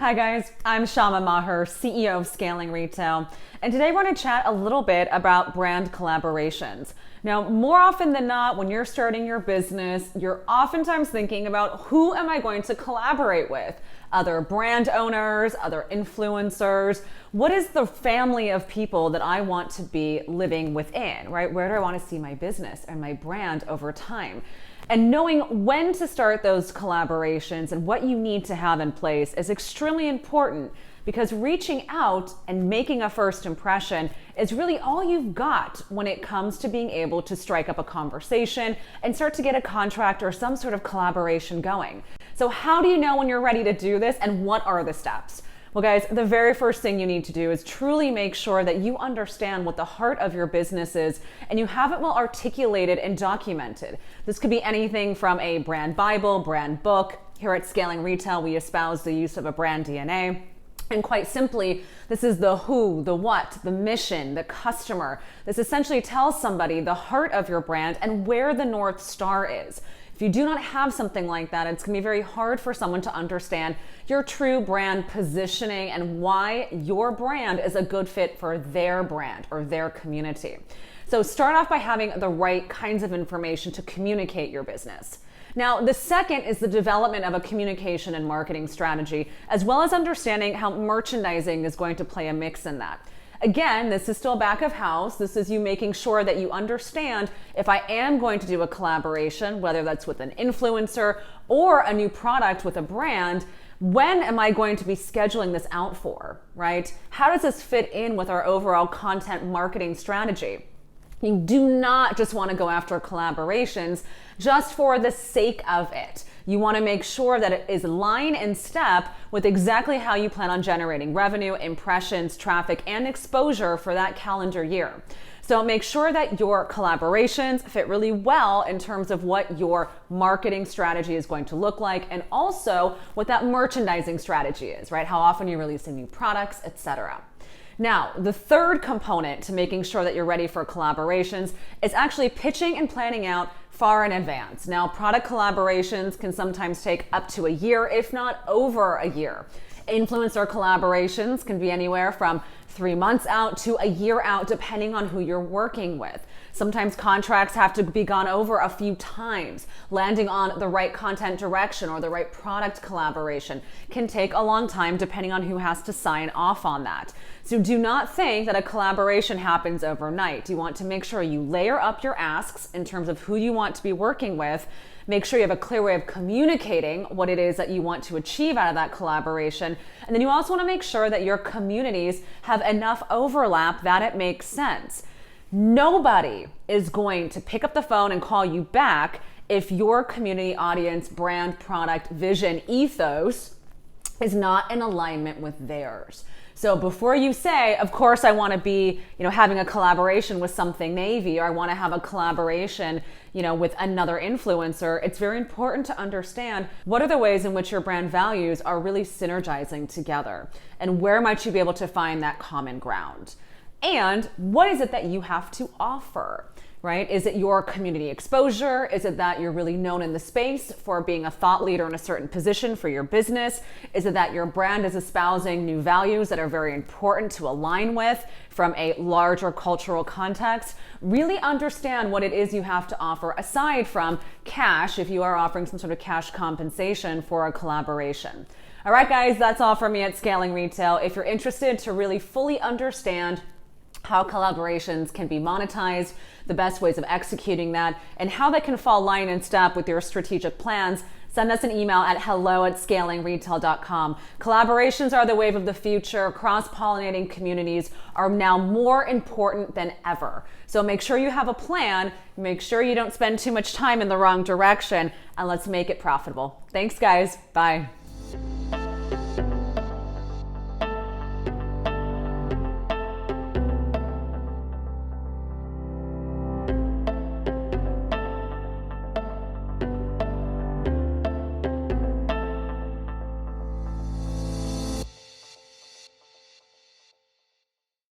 Hi guys, I'm Syama, CEO of Scaling Retail, and today we're going to chat a little bit about brand collaborations. Now, more often than not, when you're starting your business, you're oftentimes thinking about who am I going to collaborate with? Other brand owners, other influencers. What is the family of people that I want to be living within, right? Where do I want to see my business and my brand over time? And knowing when to start those collaborations and what you need to have in place is extremely important, because reaching out and making a first impression is really all you've got when it comes to being able to strike up a conversation and start to get a contract or some sort of collaboration going. So how do you know when you're ready to do this, and what are the steps? Well, guys, the very first thing you need to do is truly make sure that you understand what the heart of your business is and you have it well articulated and documented. This could be anything from a brand Bible, brand book. Here at Scaling Retail, we espouse the use of a brand DNA. And quite simply, this is the who, the what, the mission, the customer. This essentially tells somebody the heart of your brand and where the North Star is. If you do not have something like that, it's going to be very hard for someone to understand your true brand positioning and why your brand is a good fit for their brand or their community. So start off by having the right kinds of information to communicate your business. Now, the second is the development of a communication and marketing strategy, as well as understanding how merchandising is going to play a mix in that. Again, this is still back of house. This is you making sure that you understand, if I am going to do a collaboration, whether that's with an influencer or a new product with a brand, when am I going to be scheduling this out for, right? How does this fit in with our overall content marketing strategy? You do not just want to go after collaborations just for the sake of it. You want to make sure that it is line and step with exactly how you plan on generating revenue, impressions, traffic, and exposure for that calendar year. So make sure that your collaborations fit really well in terms of what your marketing strategy is going to look like, and also what that merchandising strategy is, right? How often you're releasing new products, etc. Now, the third component to making sure that you're ready for collaborations is actually pitching and planning out far in advance. Now, product collaborations can sometimes take up to a year, if not over a year. Influencer collaborations can be anywhere from 3 months out to a year out, depending on who you're working with. Sometimes contracts have to be gone over a few times. Landing on the right content direction or the right product collaboration can take a long time, depending on who has to sign off on that. So do not think that a collaboration happens overnight. You want to make sure you layer up your asks in terms of who you want to be working with. Make sure you have a clear way of communicating what it is that you want to achieve out of that collaboration. And then you also want to make sure that your communities have enough overlap that it makes sense. Nobody is going to pick up the phone and call you back if your community, audience, brand, product, vision, ethos is not in alignment with theirs. So before you say, of course I want to be, having a collaboration with something Navy, or I want to have a collaboration, with another influencer, it's very important to understand what are the ways in which your brand values are really synergizing together, and where might you be able to find that common ground. And what is it that you have to offer, right? Is it your community exposure? Is it that you're really known in the space for being a thought leader in a certain position for your business? Is it that your brand is espousing new values that are very important to align with from a larger cultural context? Really understand what it is you have to offer aside from cash, if you are offering some sort of cash compensation for a collaboration. All right, guys, that's all from me at Scaling Retail. If you're interested to really fully understand how collaborations can be monetized, the best ways of executing that, and how that can fall line and step with your strategic plans, send us an email at hello@scalingretail.com. Collaborations are the wave of the future. Cross-pollinating communities are now more important than ever. So make sure you have a plan, make sure you don't spend too much time in the wrong direction, and let's make it profitable. Thanks, guys. Bye.